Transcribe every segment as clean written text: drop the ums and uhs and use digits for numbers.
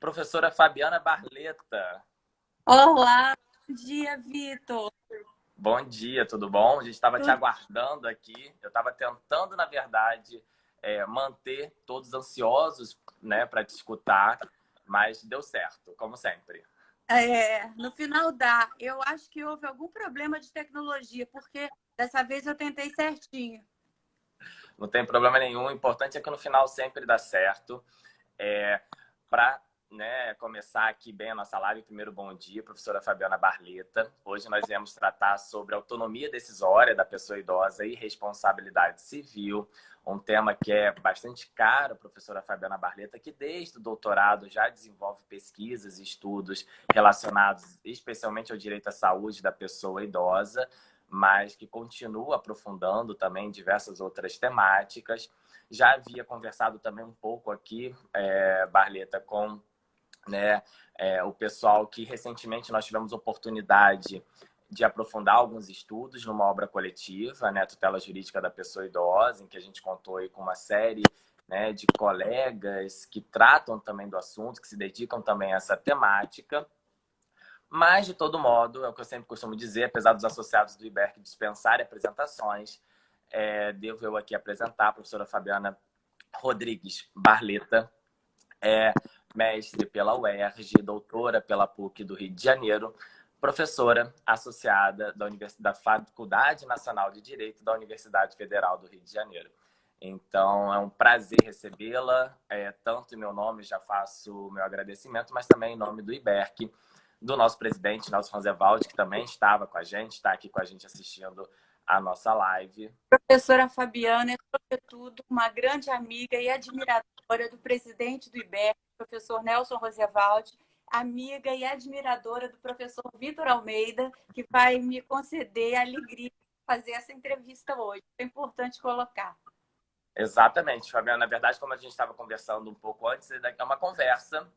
Professora Fabiana Barleta. Olá, bom dia, Vitor. Bom dia, tudo bom? A gente estava te Tudo aguardando aqui. Eu estava tentando, na verdade, manter todos ansiosos, né, para te escutar, mas deu certo, como sempre. no final dá. Eu acho que houve algum problema de tecnologia, porque dessa vez eu tentei certinho. Não tem problema nenhum. O importante é que no final sempre dá certo. Para começar aqui bem a nossa live, primeiro bom dia, professora Fabiana Barleta. Hoje nós viemos tratar sobre autonomia decisória da pessoa idosa e responsabilidade civil, um tema que é bastante caro, professora Fabiana Barleta, que desde o doutorado já desenvolve pesquisas e estudos relacionados especialmente ao direito à saúde da pessoa idosa, mas que continua aprofundando também diversas outras temáticas. Já havia conversado também um pouco aqui, Barleta, com o pessoal que recentemente nós tivemos oportunidade de aprofundar alguns estudos numa obra coletiva, né, Tutela Jurídica da Pessoa Idosa, em que a gente contou aí com uma série, né, de colegas que tratam também do assunto, que se dedicam também a essa temática. Mas, de todo modo, é o que eu sempre costumo dizer, apesar dos associados do IBERC dispensarem apresentações, devo eu aqui apresentar a professora Fabiana Rodrigues Barleta, mestre pela UERJ, doutora pela PUC do Rio de Janeiro, professora associada da Faculdade Nacional de Direito da Universidade Federal do Rio de Janeiro. Então, é um prazer recebê-la, tanto em meu nome, já faço o meu agradecimento, mas também em nome do IBERC, do nosso presidente, Nelson Roosevelt, que também estava com a gente, está aqui com a gente assistindo a nossa live. Professora Fabiana é, sobretudo, uma grande amiga e admiradora do presidente do IBER, professor Nelson Roosevelt, amiga e admiradora do professor Vitor Almeida, que vai me conceder a alegria de fazer essa entrevista hoje. É importante colocar. Exatamente, Fabiana. Na verdade, como a gente estava conversando um pouco antes, é uma conversa,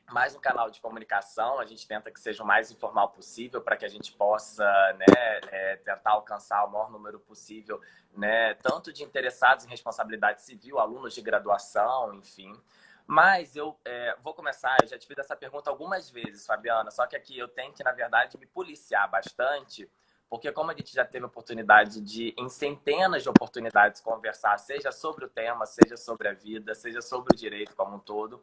mais um canal de comunicação. A gente tenta que seja o mais informal possível para que a gente possa, tentar alcançar o maior número possível, né, tanto de interessados em responsabilidade civil, alunos de graduação, enfim. Mas eu vou começar, eu já te fiz essa pergunta algumas vezes, Fabiana, só que aqui eu tenho que, na verdade, me policiar bastante, porque como a gente já teve oportunidade de, em centenas de oportunidades, conversar, seja sobre o tema, seja sobre a vida, seja sobre o direito como um todo,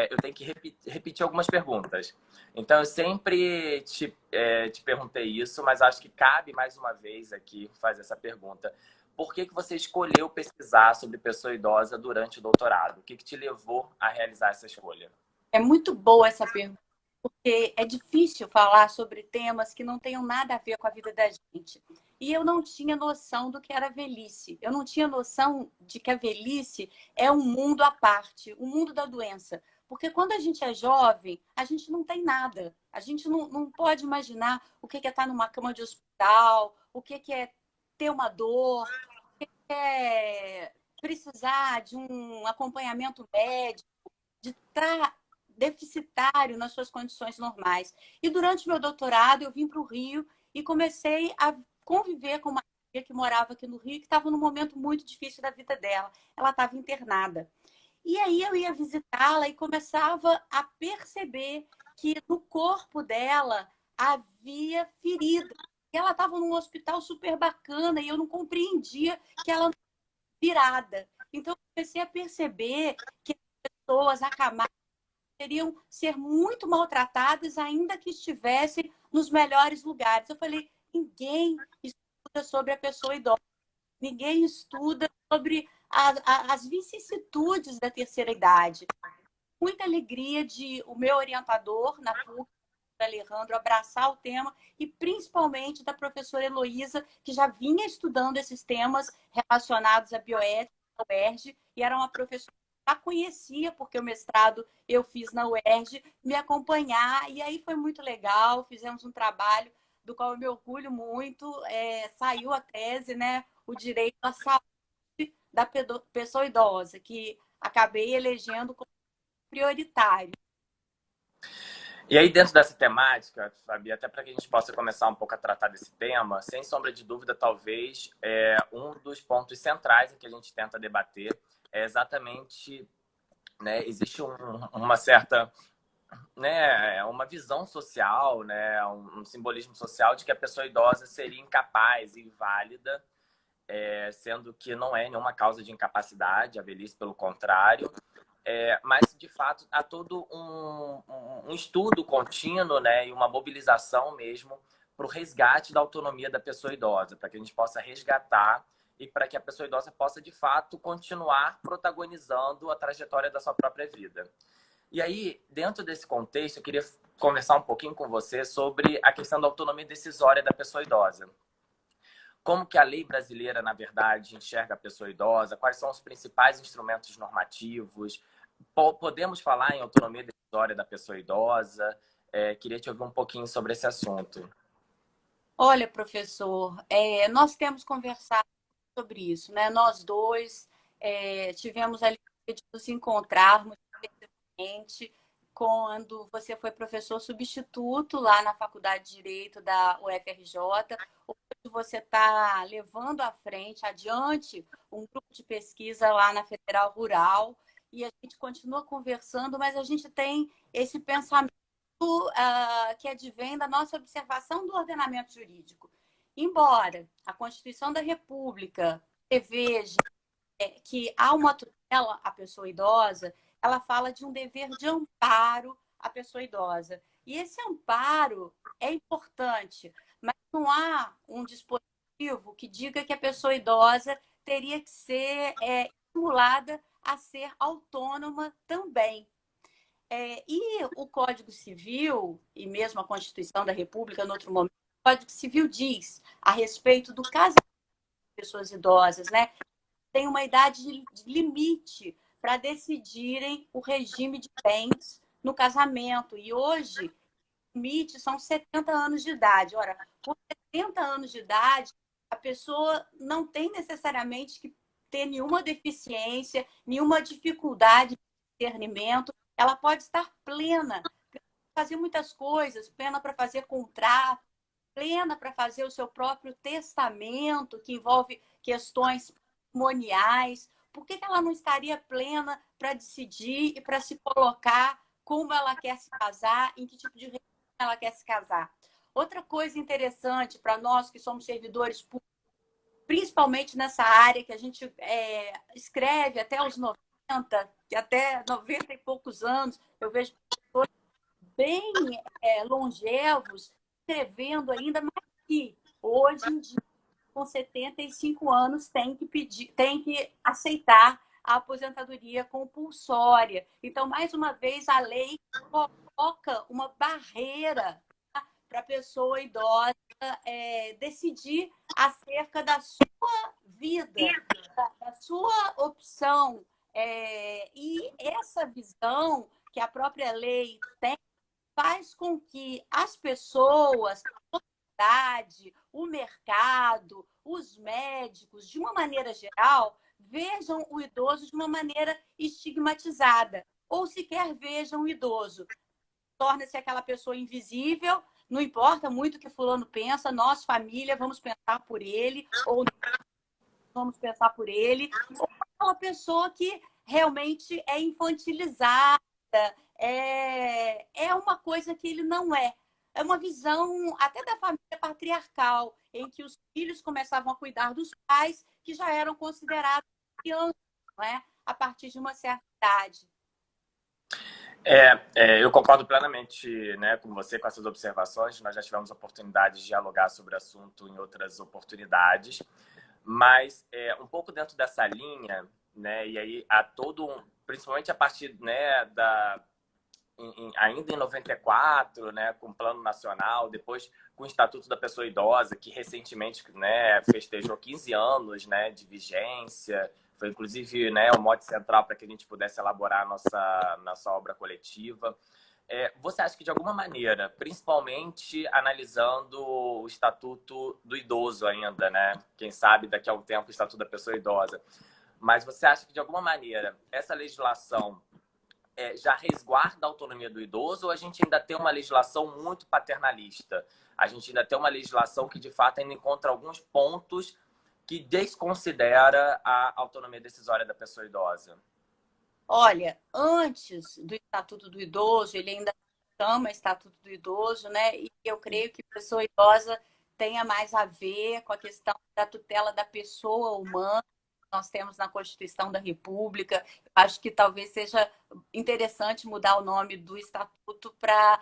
eu tenho que repetir algumas perguntas. Então, eu sempre te perguntei isso, mas acho que cabe mais uma vez aqui fazer essa pergunta. Por que você escolheu pesquisar sobre pessoa idosa durante o doutorado? O que te levou a realizar essa escolha? É muito boa essa pergunta, porque é difícil falar sobre temas que não tenham nada a ver com a vida da gente. E eu não tinha noção do que era velhice. Eu não tinha noção de que a velhice é um mundo à parte, o mundo da doença. Porque quando a gente é jovem, a gente não tem nada. A gente não pode imaginar o que é estar numa cama de hospital, o que é ter uma dor, o que é precisar de um acompanhamento médico, de estar deficitário nas suas condições normais. E durante meu doutorado, eu vim para o Rio e comecei a conviver com uma amiga que morava aqui no Rio, que estava num momento muito difícil da vida dela. Ela estava internada. E aí eu ia visitá-la e começava a perceber que no corpo dela havia ferida. E ela estava num hospital super bacana e eu não compreendia que ela não estava virada. Então, eu comecei a perceber que as pessoas acamadas poderiam ser muito maltratadas, ainda que estivessem nos melhores lugares. Eu falei, ninguém estuda sobre a pessoa idosa, ninguém estuda sobre as vicissitudes da terceira idade. Muita alegria de o meu orientador na PUC, Alejandro, abraçar o tema e principalmente da professora Heloísa, que já vinha estudando esses temas relacionados à bioética, na UERJ, e era uma professora que já conhecia, porque o mestrado eu fiz na UERJ, me acompanhar, e aí foi muito legal, fizemos um trabalho do qual eu me orgulho muito, saiu a tese, né, o direito à saúde da pessoa idosa, que acabei elegendo como prioritário. E aí, dentro dessa temática, Fabi, até para que a gente possa começar um pouco a tratar desse tema, sem sombra de dúvida, talvez um dos pontos centrais em que a gente tenta debater é exatamente, né, existe uma certa né, uma visão social, né, um simbolismo social de que a pessoa idosa seria incapaz e inválida, sendo que não é nenhuma causa de incapacidade, a velhice pelo contrário. Mas, de fato, há todo um estudo contínuo, né, e uma mobilização mesmo para o resgate da autonomia da pessoa idosa, para que a gente possa resgatar e para que a pessoa idosa possa, de fato, continuar protagonizando a trajetória da sua própria vida. E aí, dentro desse contexto, eu queria conversar um pouquinho com você sobre a questão da autonomia decisória da pessoa idosa. Como que a lei brasileira, na verdade, enxerga a pessoa idosa? Quais são os principais instrumentos normativos? Podemos falar em autonomia decisória da pessoa idosa? Queria te ouvir um pouquinho sobre esse assunto. Olha, professor, nós temos conversado sobre isso, né? Nós dois tivemos a alegria de nos encontrarmos recentemente quando você foi professor substituto lá na Faculdade de Direito da UFRJ. Hoje você está levando à frente, adiante, um grupo de pesquisa lá na Federal Rural e a gente continua conversando, mas a gente tem esse pensamento que advém da nossa observação do ordenamento jurídico. Embora a Constituição da República preveja que há uma tutela à pessoa idosa, ela fala de um dever de amparo à pessoa idosa. E esse amparo é importante, mas não há um dispositivo que diga que a pessoa idosa teria que ser estimulada a ser autônoma também. E o Código Civil, e mesmo a Constituição da República, no outro momento, o Código Civil diz a respeito do casamento de pessoas idosas, né? Tem uma idade de limite para decidirem o regime de bens no casamento. E hoje, o limite são 70 anos de idade. Ora, com 70 anos de idade, a pessoa não tem necessariamente que ter nenhuma deficiência, nenhuma dificuldade de discernimento. Ela pode estar plena, fazer muitas coisas, plena para fazer contrato, plena para fazer o seu próprio testamento, que envolve questões patrimoniais. Por que ela não estaria plena para decidir e para se colocar como ela quer se casar, em que tipo de regime ela quer se casar? Outra coisa interessante para nós que somos servidores públicos, principalmente nessa área que a gente escreve até os 90, até 90 e poucos anos, eu vejo pessoas bem longevos escrevendo ainda, mas que hoje em dia, com 75 anos, tem que aceitar a aposentadoria compulsória. Então, mais uma vez, a lei coloca uma barreira para a pessoa idosa decidir acerca da sua vida, da sua opção. E essa visão que a própria lei tem faz com que as pessoas, a sociedade, o mercado, os médicos, de uma maneira geral, vejam o idoso de uma maneira estigmatizada, ou sequer vejam o idoso. Torna-se aquela pessoa invisível, não importa muito o que fulano pensa, nós, família, vamos pensar por ele, ou não vamos pensar por ele, ou aquela pessoa que realmente é infantilizada, é uma coisa que ele não é. É uma visão até da família patriarcal, em que os filhos começavam a cuidar dos pais, que já eram considerados crianças, não é? A partir de uma certa idade. Eu concordo plenamente, né, com você, com essas observações. Nós já tivemos oportunidade de dialogar sobre o assunto em outras oportunidades. Mas um pouco dentro dessa linha, né, e aí há principalmente a partir, né, ainda em 94, né, com o Plano Nacional, depois com o Estatuto da Pessoa Idosa, que recentemente, né, festejou 15 anos, né, de vigência. Foi, inclusive, né, o mote central para que a gente pudesse elaborar a nossa obra coletiva. Você acha que, de alguma maneira, principalmente analisando o Estatuto do Idoso ainda, né? Quem sabe daqui a um tempo o Estatuto da Pessoa Idosa. Mas você acha que, de alguma maneira, essa legislação já resguarda a autonomia do idoso ou a gente ainda tem uma legislação muito paternalista? A gente ainda tem uma legislação que, de fato, ainda encontra alguns pontos que desconsidera a autonomia decisória da pessoa idosa? Olha, antes do Estatuto do Idoso, ele ainda chama Estatuto do Idoso, né? E eu creio que pessoa idosa tenha mais a ver com a questão da tutela da pessoa humana que nós temos na Constituição da República. Acho que talvez seja interessante mudar o nome do Estatuto para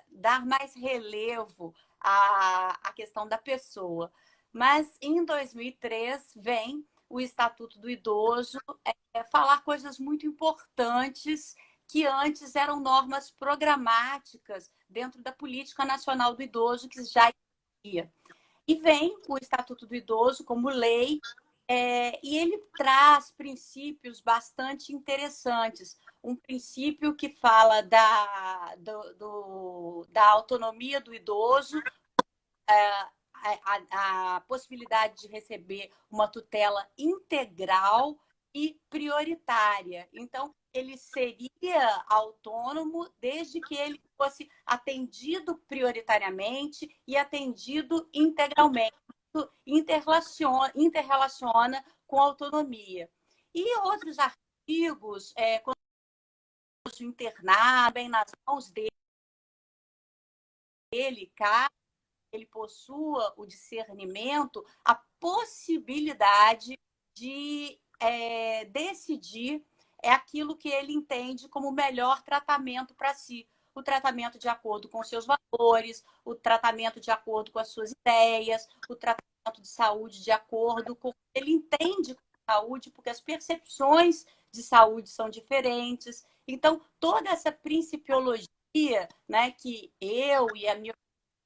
dar mais relevo à questão da pessoa. Mas em 2003 vem o Estatuto do Idoso falar coisas muito importantes que antes eram normas programáticas dentro da Política Nacional do Idoso, que já existia. E vem o Estatuto do Idoso como lei, e ele traz princípios bastante interessantes. Um princípio que fala da autonomia do idoso, a possibilidade de receber uma tutela integral e prioritária. Então, ele seria autônomo desde que ele fosse atendido prioritariamente e atendido integralmente. Isso interrelaciona com a autonomia. E outros artigos, quando o internado, bem nas mãos dele, caso ele possua o discernimento, a possibilidade de decidir aquilo que ele entende como o melhor tratamento para si. O tratamento de acordo com seus valores, o tratamento de acordo com as suas ideias, o tratamento de saúde de acordo com o que ele entende como saúde, porque as percepções de saúde são diferentes. Então, toda essa principiologia, né, que eu e a minha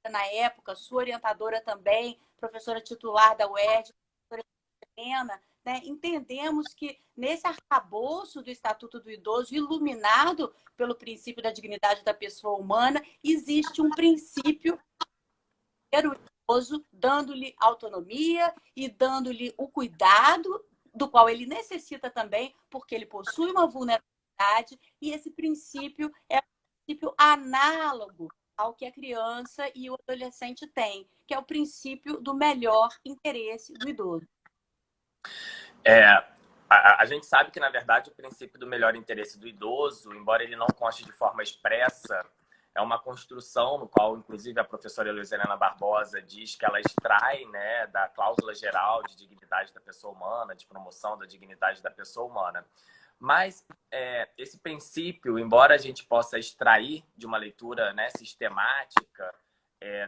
na época, sua orientadora também, professora titular da UERJ, professora Helena, né, entendemos que nesse arcabouço do Estatuto do Idoso, iluminado pelo princípio da dignidade da pessoa humana, existe um princípio idoso, dando-lhe autonomia e dando-lhe o cuidado do qual ele necessita também, porque ele possui uma vulnerabilidade, e esse princípio é um princípio análogo ao que a criança e o adolescente têm, que é o princípio do melhor interesse do idoso. A gente sabe que, na verdade, o princípio do melhor interesse do idoso, embora ele não conste de forma expressa, é uma construção no qual, inclusive, a professora Heloísa Helena Barbosa diz que ela extrai, né, da cláusula geral de dignidade da pessoa humana, de promoção da dignidade da pessoa humana. Mas esse princípio, embora a gente possa extrair de uma leitura, né, sistemática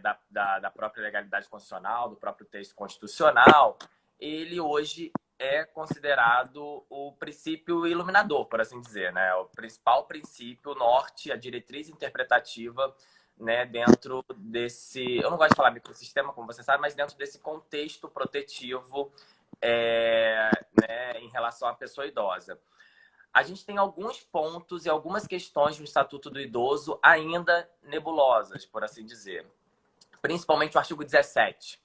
da própria legalidade constitucional, do próprio texto constitucional, ele hoje é considerado o princípio iluminador, por assim dizer, né? O principal princípio norte, a diretriz interpretativa, né, dentro desse... Eu não gosto de falar microsistema, como você sabe, mas dentro desse contexto protetivo né, em relação à pessoa idosa. A gente tem alguns pontos e algumas questões no Estatuto do Idoso ainda nebulosas, por assim dizer. Principalmente o artigo 17.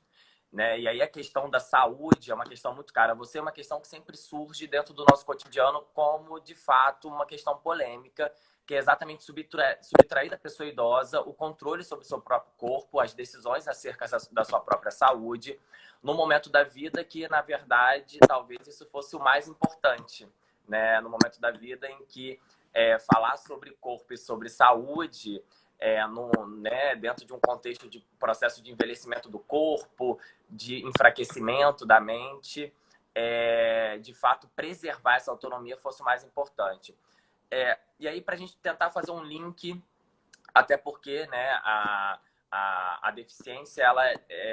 Né? E aí a questão da saúde é uma questão muito cara. Você é uma questão que sempre surge dentro do nosso cotidiano como, de fato, uma questão polêmica, que é exatamente subtrair da pessoa idosa o controle sobre o seu próprio corpo, as decisões acerca da sua própria saúde, no momento da vida que, na verdade, talvez isso fosse o mais importante. Né? No momento da vida em que falar sobre corpo e sobre saúde né, dentro de um contexto de processo de envelhecimento do corpo, de enfraquecimento da mente, de fato preservar essa autonomia fosse o mais importante. E aí, para a gente tentar fazer um link, até porque, né, a deficiência ela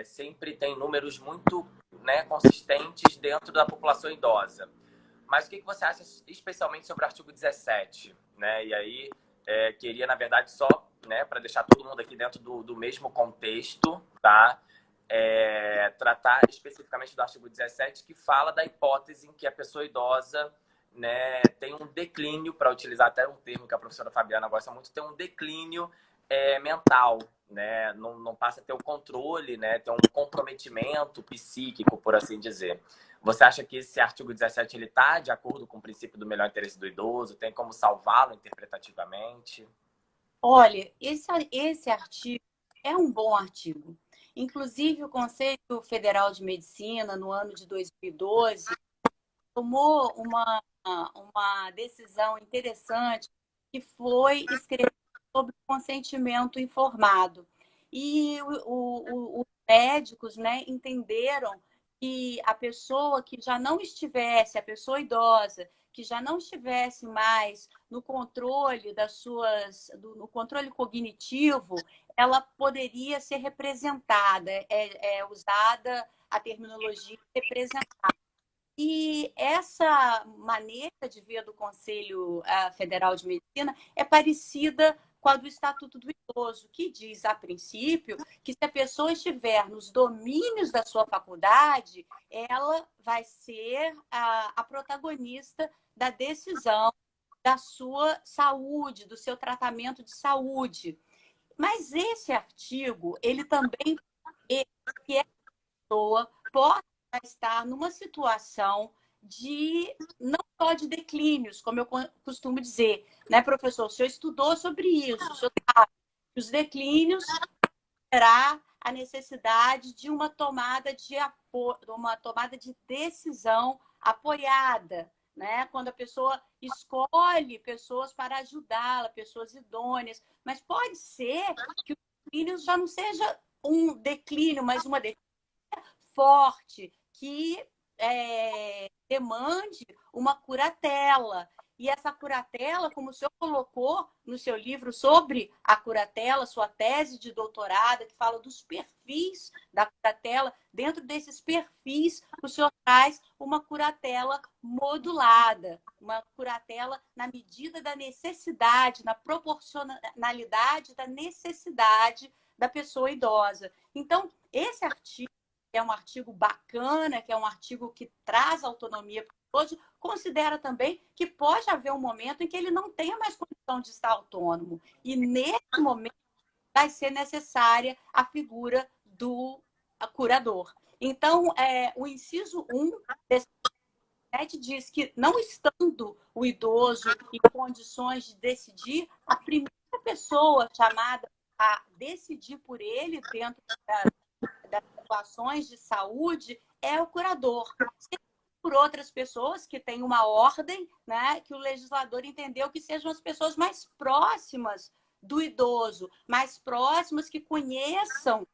sempre tem números muito, né, consistentes dentro da população idosa. Mas o que você acha especialmente sobre o artigo 17? Né? E aí, queria, na verdade, só, né, para deixar todo mundo aqui dentro do mesmo contexto, tá? Tratar especificamente do artigo 17, que fala da hipótese em que a pessoa idosa, né, tem um declínio, para utilizar até um termo que a professora Fabiana gosta muito, tem um declínio mental, né? Não passa a ter o controle, né? Tem um comprometimento psíquico, por assim dizer. Você acha que esse artigo 17 ele está de acordo com o princípio do melhor interesse do idoso? Tem como salvá-lo interpretativamente? Olha, esse artigo é um bom artigo. Inclusive, o Conselho Federal de Medicina, no ano de 2012, tomou uma decisão interessante, que foi escrever sobre o consentimento informado. E os médicos, né, entenderam que a pessoa que já não estivesse, a pessoa idosa, que já não estivesse mais no controle no controle cognitivo, ela poderia ser representada, é usada a terminologia representada. E essa maneira de ver do Conselho Federal de Medicina é parecida com a do Estatuto do Idoso, que diz, a princípio, que se a pessoa estiver nos domínios da sua faculdade, ela vai ser a protagonista da decisão da sua saúde, do seu tratamento de saúde. Mas esse artigo, ele também vê que a pessoa pode estar numa situação de não só de declínios, como eu costumo dizer, né, professor? O senhor estudou sobre isso, o senhor sabe que os declínios terá a necessidade de uma tomada de decisão apoiada, né? Quando a pessoa escolhe pessoas para ajudá-la, pessoas idôneas, mas pode ser que o declínio já não seja um declínio, mas uma declínio forte, que demande uma curatela. E essa curatela, como o senhor colocou no seu livro sobre a curatela, sua tese de doutorado, que fala dos perfis da curatela, dentro desses perfis, o senhor traz uma curatela modulada, uma curatela na medida da necessidade, na proporcionalidade da necessidade da pessoa idosa. Então, esse artigo é um artigo bacana, que é um artigo que traz autonomia para o idoso, considera também que pode haver um momento em que ele não tenha mais condição de estar autônomo. E nesse momento vai ser necessária a figura do curador. Então, o inciso 1 desse diz que, não estando o idoso em condições de decidir, a primeira pessoa chamada a decidir por ele dentro das situações de saúde é o curador. Por outras pessoas que têm uma ordem, né, que o legislador entendeu que sejam as pessoas mais próximas do idoso, mais próximas, que conheçam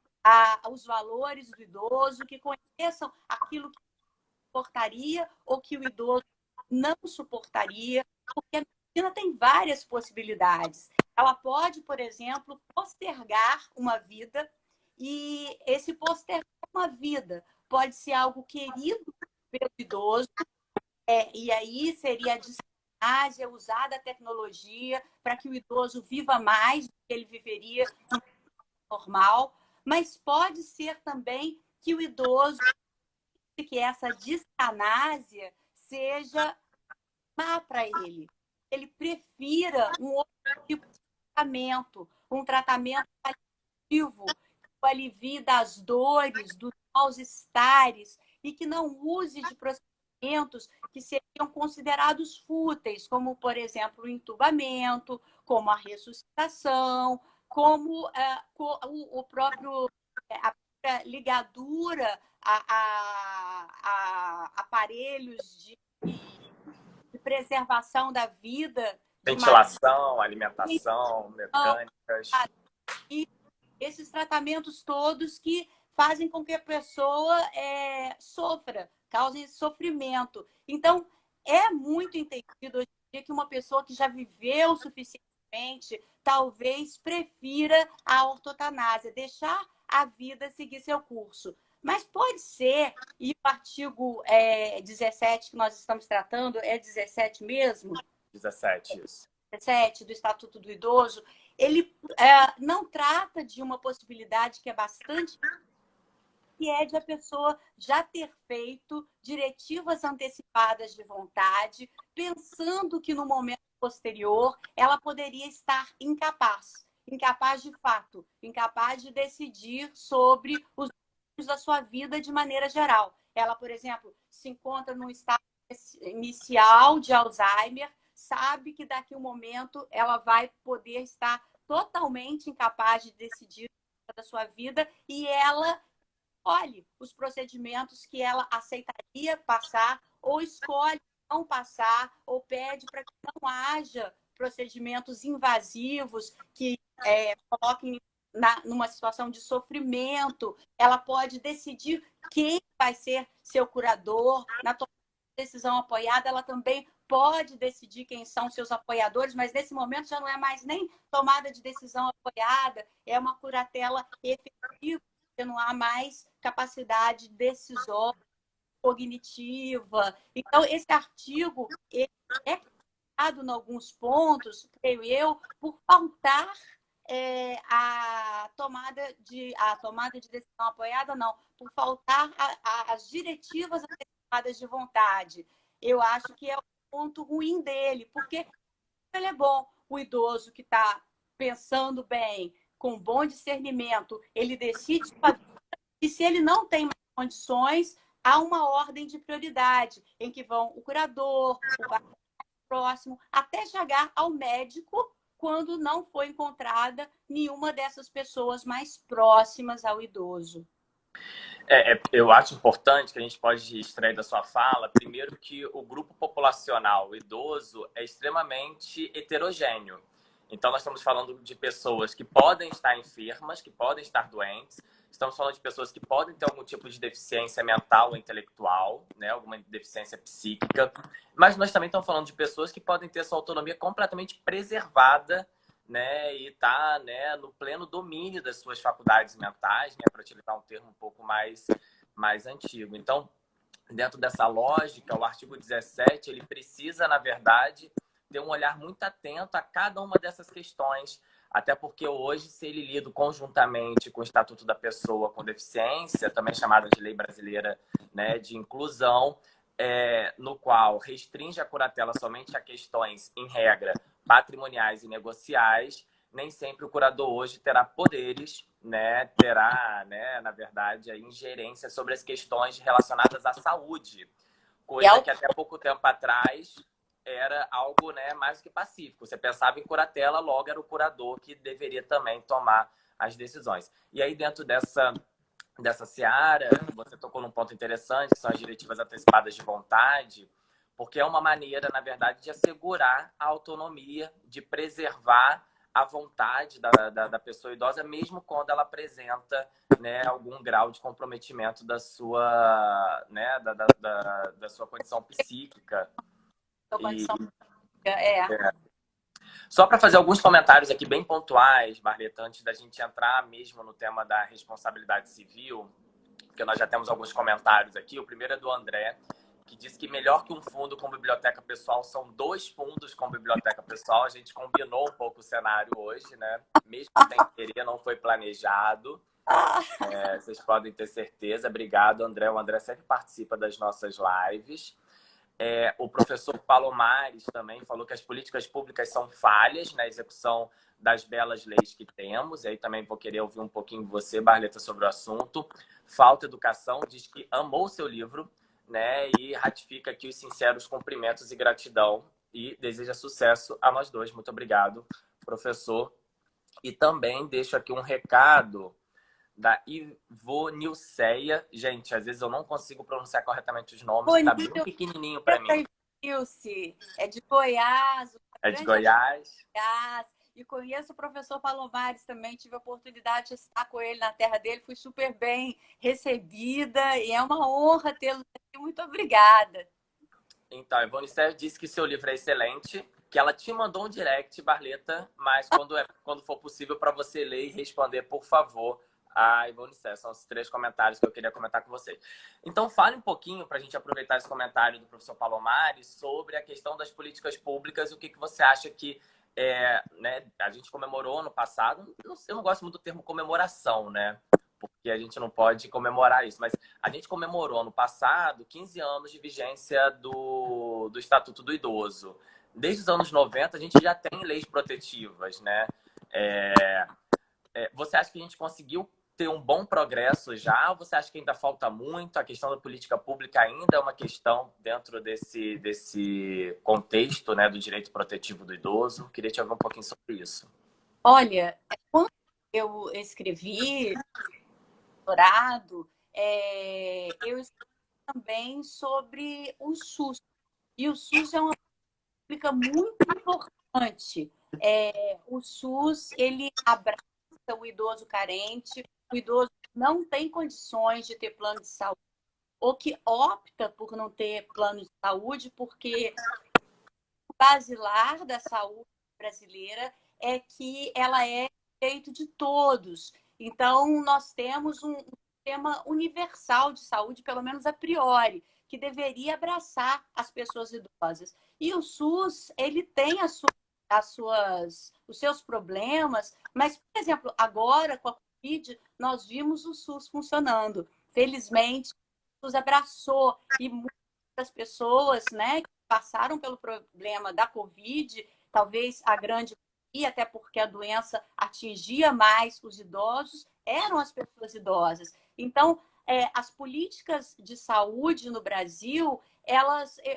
os valores do idoso, que conheçam aquilo que suportaria ou que o idoso não suportaria, porque a medicina tem várias possibilidades. Ela pode, por exemplo, postergar uma vida, e esse postergar uma vida pode ser algo querido pelo idoso, e aí seria a disciplinária, usar a tecnologia para que o idoso viva mais do que ele viveria normal, mas pode ser também que o idoso, que essa distanásia seja má para ele. Ele prefira um outro tipo de um tratamento ativo, que alivie das dores, dos mal-estares, e que não use de procedimentos que seriam considerados fúteis, como, por exemplo, o entubamento, como a ressuscitação, como o próprio a própria ligadura a aparelhos de preservação da vida. Ventilação, alimentação, mecânicas. E esses tratamentos todos que fazem com que a pessoa sofra, causem sofrimento. Então, é muito entendido hoje em dia que uma pessoa que já viveu suficientemente talvez prefira a ortotanásia, deixar a vida seguir seu curso. Mas pode ser, e o artigo 17 que nós estamos tratando, é 17 mesmo? 17, isso. 17 do Estatuto do Idoso, ele não trata de uma possibilidade que é bastante, que é de a pessoa já ter feito diretivas antecipadas de vontade, pensando que no momento posterior ela poderia estar incapaz de fato, incapaz de decidir sobre os da sua vida de maneira geral. Ela, por exemplo, se encontra num estado inicial de Alzheimer, sabe que daqui a um momento ela vai poder estar totalmente incapaz de decidir da sua vida, e ela escolhe os procedimentos que ela aceitaria passar, ou escolhe não passar, ou pede para que não haja procedimentos invasivos que coloquem numa situação de sofrimento. Ela pode decidir quem vai ser seu curador. Na tomada de decisão apoiada, ela também pode decidir quem são seus apoiadores, mas nesse momento já não é mais nem tomada de decisão apoiada, é uma curatela efetiva, porque não há mais capacidade decisória, cognitiva. Então, esse artigo ele é criticado em alguns pontos, creio eu, por faltar a tomada de decisão apoiada, não, por faltar as diretivas antecipadas de vontade. Eu acho que é um ponto ruim dele, porque ele é bom. O idoso que está pensando bem, com bom discernimento, ele decide e se ele não tem mais condições, há uma ordem de prioridade em que vão o curador, o parceiro próximo, até chegar ao médico quando não foi encontrada nenhuma dessas pessoas mais próximas ao idoso. Eu acho importante que a gente pode extrair da sua fala, primeiro, que o grupo populacional idoso é extremamente heterogêneo. Então, nós estamos falando de pessoas que podem estar enfermas, que podem estar doentes. Estamos falando de pessoas que podem ter algum tipo de deficiência mental ou intelectual, né? Alguma deficiência psíquica. Mas nós também estamos falando de pessoas que podem ter sua autonomia completamente preservada, né, e tá, né, no pleno domínio das suas faculdades mentais, né, para utilizar um termo um pouco mais antigo. Então, dentro dessa lógica, o artigo 17, ele precisa, na verdade, ter um olhar muito atento a cada uma dessas questões, até porque hoje, se ele lido conjuntamente com o Estatuto da Pessoa com Deficiência, também chamada de Lei Brasileira, né, de Inclusão, no qual restringe a curatela somente a questões, em regra, patrimoniais e negociais, nem sempre o curador hoje terá poderes, né, terá, né, na verdade, a ingerência sobre as questões relacionadas à saúde, coisa que até pouco tempo atrás era algo, né, mais do que pacífico. Você pensava em curatela, logo era o curador que deveria também tomar as decisões. E aí, dentro dessa seara, você tocou num ponto interessante, que são as diretivas antecipadas de vontade, porque é uma maneira, na verdade, de assegurar a autonomia, de preservar a vontade da pessoa idosa, mesmo quando ela apresenta, né, algum grau de comprometimento da sua, né, da sua condição psíquica. Só para fazer alguns comentários aqui bem pontuais, Barleta, antes da gente entrar mesmo no tema da responsabilidade civil, porque nós já temos alguns comentários aqui. O primeiro é do André, que diz que melhor que um fundo com biblioteca pessoal são 2 fundos com biblioteca pessoal. A gente combinou um pouco o cenário hoje, né? Mesmo sem querer, não foi planejado. Vocês podem ter certeza. Obrigado, André. O André sempre participa das nossas lives. O professor Palomares também falou que as políticas públicas são falhas na execução das belas leis que temos. E aí também vou querer ouvir um pouquinho de você, Barleta, sobre o assunto. Falta Educação diz que amou o seu livro, né, e ratifica aqui os sinceros cumprimentos e gratidão e deseja sucesso a nós dois. Muito obrigado, professor. E também deixo aqui um recado da Ivonilceia. Gente, às vezes eu não consigo pronunciar corretamente os nomes, tá bem pequenininho para mim. É de Goiás. É de Goiás. E conheço o professor Palomares também, tive a oportunidade de estar com ele na terra dele, fui super bem recebida e é uma honra tê-lo aqui. Muito obrigada. Então, a Ivone Sérgio disse que seu livro é excelente, que ela te mandou um direct, Barleta, mas quando for possível para você ler e responder, por favor, a Ivone Sérgio. São os 3 comentários que eu queria comentar com vocês. Então, fale um pouquinho, para a gente aproveitar esse comentário do professor Palomares, sobre a questão das políticas públicas, o que você acha que né, a gente comemorou no passado. Eu não gosto muito do termo comemoração, né? Porque a gente não pode comemorar isso. Mas a gente comemorou no passado 15 anos de vigência do Estatuto do Idoso. Desde os anos 90, a gente já tem leis protetivas, né? Você acha que a gente conseguiu ter um bom progresso já? Ou você acha que ainda falta muito? A questão da política pública ainda é uma questão dentro desse contexto, né, do direito protetivo do idoso? Queria te ouvir um pouquinho sobre isso. Olha, quando eu escrevi doutorado, eu escrevi também sobre o SUS. E o SUS é uma pública muito importante importante. O SUS, ele abraça o idoso carente, o idoso não tem condições de ter plano de saúde, ou que opta por não ter plano de saúde, porque o basilar da saúde brasileira é que ela é direito de todos. Então, nós temos um sistema universal de saúde, pelo menos a priori, que deveria abraçar as pessoas idosas. E o SUS, ele tem os seus problemas, mas, por exemplo, agora, com a Covid, nós vimos o SUS funcionando. Felizmente, o SUS abraçou e muitas pessoas, né, que passaram pelo problema da Covid, talvez a grande maioria, até porque a doença atingia mais os idosos, eram as pessoas idosas. Então, as políticas de saúde no Brasil,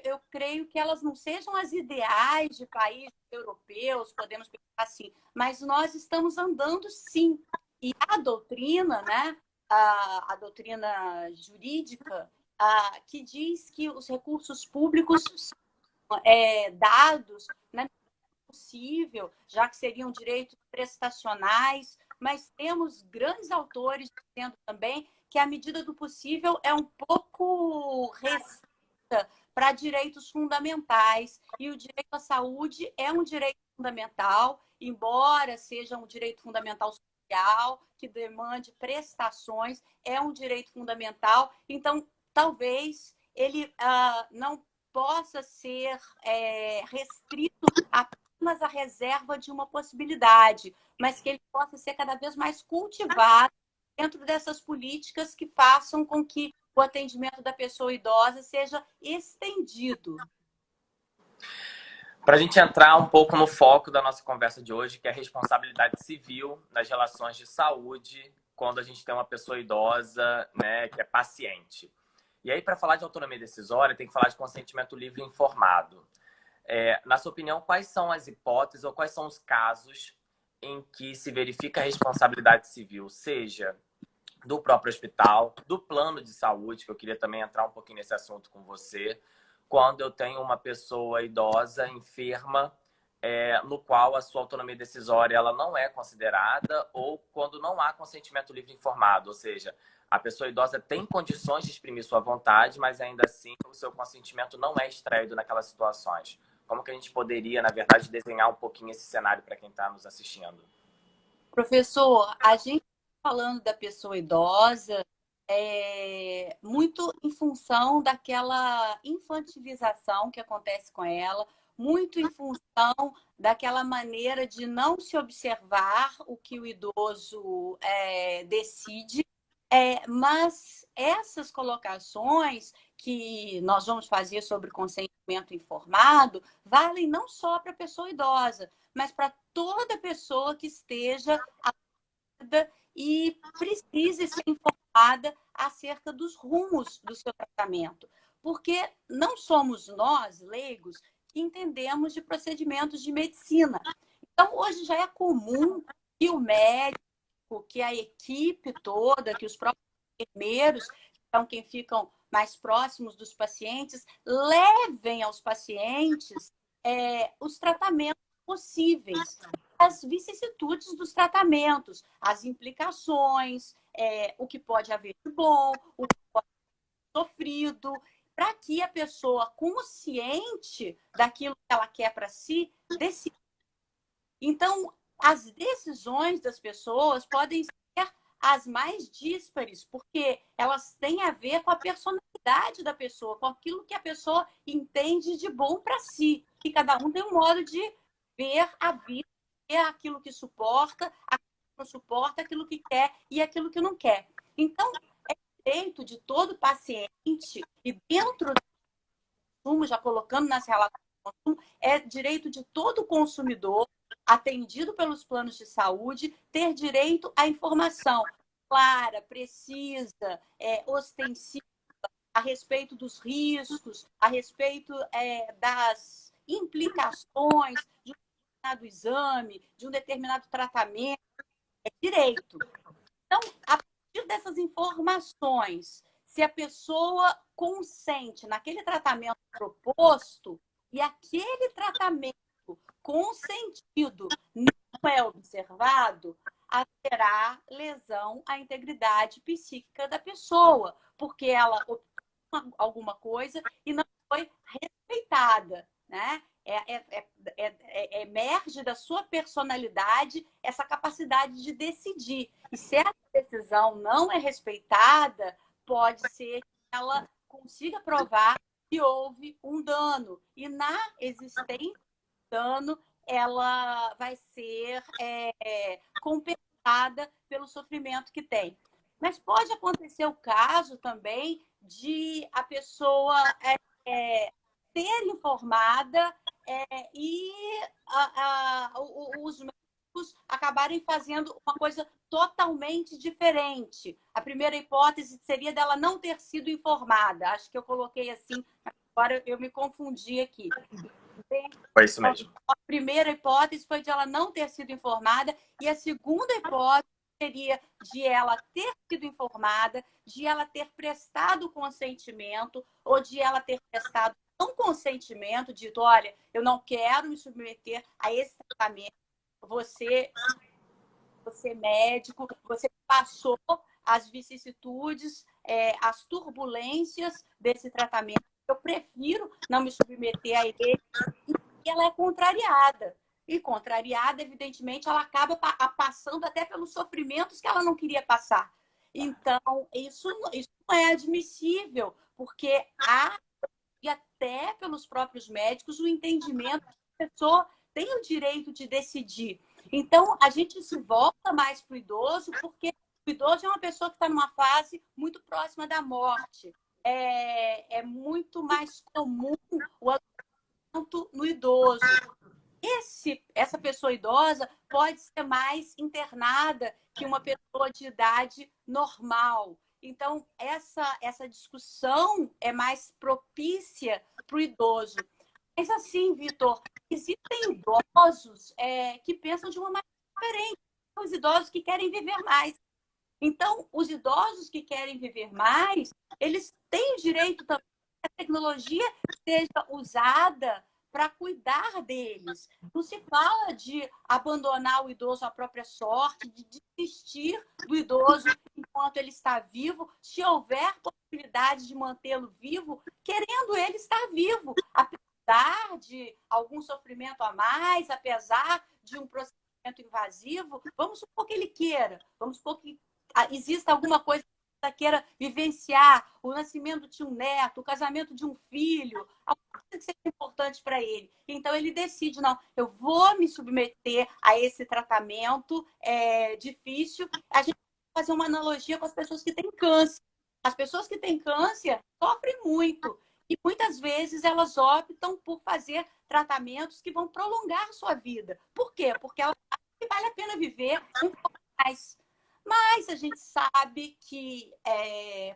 eu creio que elas não sejam as ideais de países europeus, podemos pensar assim, mas nós estamos andando sim. E a doutrina, né, a doutrina jurídica, que diz que os recursos públicos são dados na medida possível, já que seriam direitos prestacionais, mas temos grandes autores dizendo também que a medida do possível é um pouco restrita para direitos fundamentais, e o direito à saúde é um direito fundamental, embora seja um direito fundamental social, que demande prestações, é um direito fundamental. Então, talvez ele não possa ser restrito apenas à reserva de uma possibilidade, mas que ele possa ser cada vez mais cultivado dentro dessas políticas que façam com que o atendimento da pessoa idosa seja estendido. Para a gente entrar um pouco no foco da nossa conversa de hoje, que é a responsabilidade civil nas relações de saúde, quando a gente tem uma pessoa idosa, né, que é paciente. E aí, para falar de autonomia decisória, tem que falar de consentimento livre e informado. Na sua opinião, quais são as hipóteses ou quais são os casos em que se verifica a responsabilidade civil, seja do próprio hospital, do plano de saúde, que eu queria também entrar um pouquinho nesse assunto com você, quando eu tenho uma pessoa idosa, enferma, no qual a sua autonomia decisória ela não é considerada, ou quando não há consentimento livre e informado, ou seja, a pessoa idosa tem condições de exprimir sua vontade, mas ainda assim o seu consentimento não é extraído naquelas situações. Como que a gente poderia, na verdade, desenhar um pouquinho esse cenário para quem está nos assistindo? Professor, a gente falando da pessoa idosa, muito em função daquela infantilização que acontece com ela, muito em função daquela maneira de não se observar o que o idoso decide, mas essas colocações que nós vamos fazer sobre consentimento informado valem não só para a pessoa idosa, mas para toda pessoa que esteja e precise ser informada acerca dos rumos do seu tratamento. Porque não somos nós, leigos, que entendemos de procedimentos de medicina. Então, hoje já é comum que o médico, que a equipe toda, que os próprios enfermeiros, que são quem ficam mais próximos dos pacientes, levem aos pacientes os tratamentos possíveis, as vicissitudes dos tratamentos, as implicações, o que pode haver de bom, o que pode ser sofrido, para que a pessoa consciente daquilo que ela quer para si, decida. Então, as decisões das pessoas podem ser as mais díspares, porque elas têm a ver com a personalidade da pessoa, com aquilo que a pessoa entende de bom para si. E cada um tem um modo de ver a vida, ver aquilo que suporta, aquilo que não suporta, aquilo que quer e aquilo que não quer. Então, é direito de todo paciente, e dentro do consumo, já colocando nas relações de consumo, é direito de todo consumidor, atendido pelos planos de saúde, ter direito à informação clara, precisa, ostensiva, a respeito dos riscos, a respeito das implicações de um determinado exame, de um determinado tratamento, é direito. Então, a partir dessas informações, se a pessoa consente naquele tratamento proposto e aquele tratamento consentido, não é observado, haverá lesão à integridade psíquica da pessoa, porque ela optou alguma coisa e não foi respeitada, né? Emerge da sua personalidade essa capacidade de decidir. E se essa decisão não é respeitada, pode ser que ela consiga provar que houve um dano. E na existência do dano, ela vai ser compensada pelo sofrimento que tem. Mas pode acontecer o caso também de a pessoa ser informada e os médicos acabarem fazendo uma coisa totalmente diferente. A primeira hipótese seria dela não ter sido informada. Acho que eu coloquei assim, agora eu me confundi aqui. Foi isso mesmo. A primeira hipótese foi de ela não ter sido informada e a segunda hipótese seria de ela ter sido informada, de ela ter prestado consentimento ou de ela ter prestado não consentimento, dito, olha, eu não quero me submeter a esse tratamento, você médico, você passou as vicissitudes, as turbulências desse tratamento, eu prefiro não me submeter a ele, e ela é contrariada. E contrariada, evidentemente, ela acaba passando até pelos sofrimentos que ela não queria passar. Então, isso não é admissível, porque há, e até pelos próprios médicos, o entendimento que a pessoa tem o direito de decidir. Então, a gente se volta mais para o idoso, porque o idoso é uma pessoa que está numa fase muito próxima da morte. É muito mais comum o adoecimento no idoso. Essa pessoa idosa pode ser mais internada que uma pessoa de idade normal. Então, essa discussão é mais propícia para o idoso. Mas assim, Vitor, existem idosos que pensam de uma maneira diferente. Os idosos que querem viver mais. Então, os idosos que querem viver mais, eles têm o direito também que a tecnologia seja usada para cuidar deles. Não se fala de abandonar o idoso à própria sorte, de desistir do idoso enquanto ele está vivo, se houver possibilidade de mantê-lo vivo, querendo ele estar vivo, apesar de algum sofrimento a mais, apesar de um procedimento invasivo, vamos supor que ele queira, vamos supor que exista alguma coisa que ele queira vivenciar, o nascimento de um neto, o casamento de um filho, alguma coisa que seja importante para ele. Então, ele decide, não, eu vou me submeter a esse tratamento difícil. A gente vai fazer uma analogia com as pessoas que têm câncer. As pessoas que têm câncer sofrem muito. E muitas vezes elas optam por fazer tratamentos que vão prolongar sua vida. Por quê? Porque elas acham que vale a pena viver um pouco mais. Mas a gente sabe que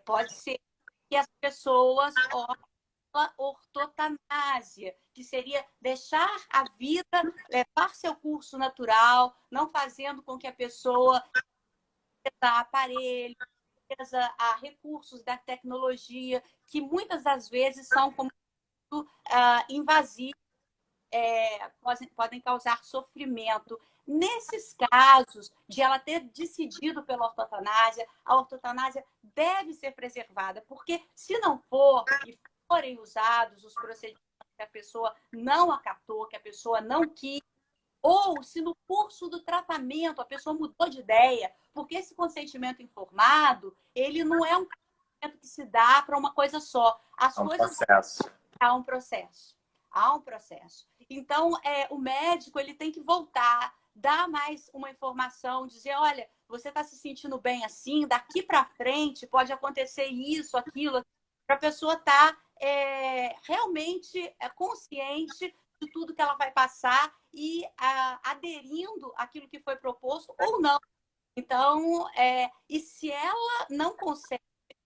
pode ser que as pessoas optem pela ortotanásia, que seria deixar a vida levar seu curso natural, não fazendo com que a pessoa tenha aparelho, a recursos da tecnologia, que muitas das vezes são como invasivos, podem causar sofrimento. Nesses casos de ela ter decidido pela ortotanásia, a ortotanásia deve ser preservada, porque se não for e forem usados os procedimentos que a pessoa não acatou, que a pessoa não quis, ou se no curso do tratamento a pessoa mudou de ideia, porque esse consentimento informado, ele não é um consentimento que se dá para uma coisa só. As coisas processo. Há um processo. Há um processo. Então, o médico ele tem que voltar, dar mais uma informação, dizer, olha, você está se sentindo bem assim, daqui para frente pode acontecer isso, aquilo, para a pessoa estar realmente consciente de tudo que ela vai passar e aderindo àquilo que foi proposto ou não. Então, e se ela não consegue,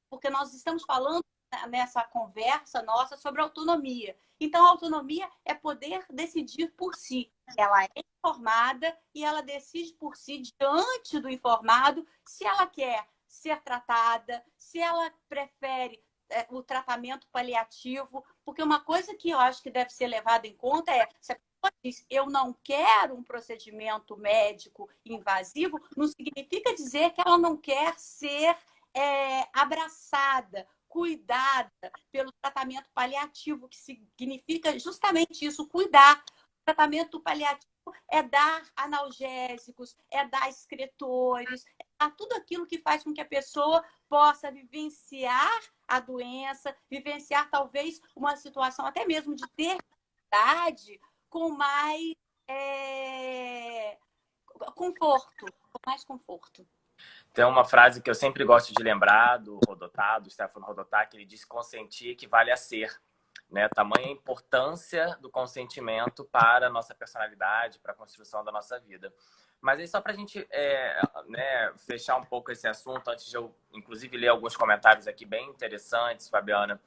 porque nós estamos falando nessa conversa nossa sobre autonomia. Então, a autonomia é poder decidir por si. Ela é informada e ela decide por si, diante do informado, se ela quer ser tratada, se ela prefere o tratamento paliativo, porque uma coisa que eu acho que deve ser levada em conta é se a diz, eu não quero um procedimento médico invasivo, não significa dizer que ela não quer ser abraçada, cuidada pelo tratamento paliativo, que significa justamente isso, cuidar. O tratamento paliativo é dar analgésicos, é dar excretores, é dar tudo aquilo que faz com que a pessoa possa vivenciar a doença, vivenciar talvez uma situação até mesmo de ter com mais conforto, com mais conforto. Tem uma frase que eu sempre gosto de lembrar do Rodotà, do Stefano Rodotà, que ele diz que consentir equivale a ser. Né? Tamanha a importância do consentimento para a nossa personalidade, para a construção da nossa vida. Mas aí só para a gente né, fechar um pouco esse assunto, antes de eu, inclusive, ler alguns comentários aqui bem interessantes, Fabiana,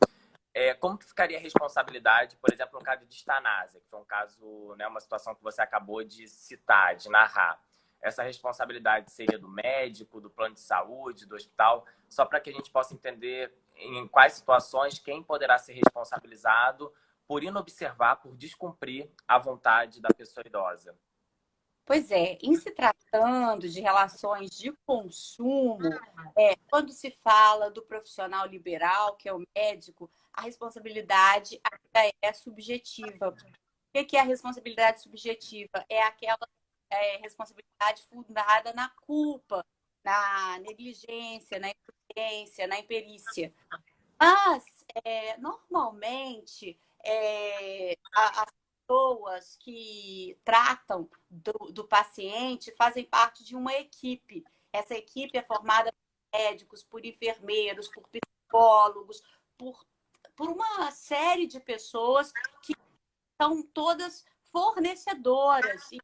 como que ficaria a responsabilidade, por exemplo, no caso de eutanásia, que foi um caso, né, uma situação que você acabou de citar, de narrar. Essa responsabilidade seria do médico, do plano de saúde, do hospital, só para que a gente possa entender em quais situações quem poderá ser responsabilizado por inobservar, por descumprir a vontade da pessoa idosa. Pois é, em se tratando de relações de consumo, quando se fala do profissional liberal, que é o médico, a responsabilidade ainda é subjetiva. O que é a responsabilidade subjetiva? É aquela responsabilidade fundada na culpa, na negligência, na imprudência, na imperícia. Mas, normalmente, as pessoas que tratam do paciente fazem parte de uma equipe. Essa equipe é formada por médicos, por enfermeiros, por psicólogos, por uma série de pessoas que são todas fornecedoras. E o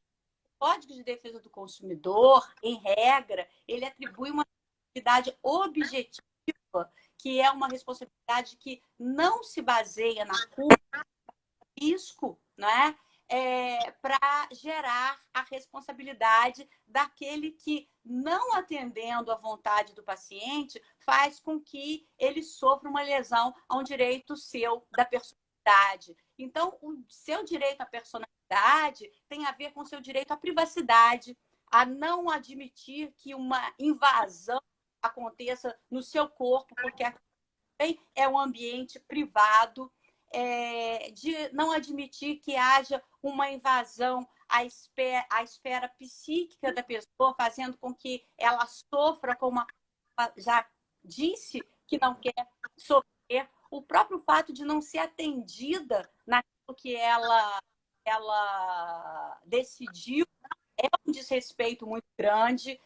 Código de Defesa do Consumidor, em regra, ele atribui uma responsabilidade objetiva, que é uma responsabilidade que não se baseia na culpa, risco, né? Para gerar a responsabilidade daquele que, não atendendo à vontade do paciente, faz com que ele sofra uma lesão a um direito seu da personalidade. Então, o seu direito à personalidade tem a ver com o seu direito à privacidade, a não admitir que uma invasão aconteça no seu corpo, porque é um ambiente privado, de não admitir que haja uma invasão à esfera psíquica da pessoa, fazendo com que ela sofra, como ela já disse que não quer sofrer. O próprio fato de não ser atendida naquilo que ela decidiu é um desrespeito muito grande.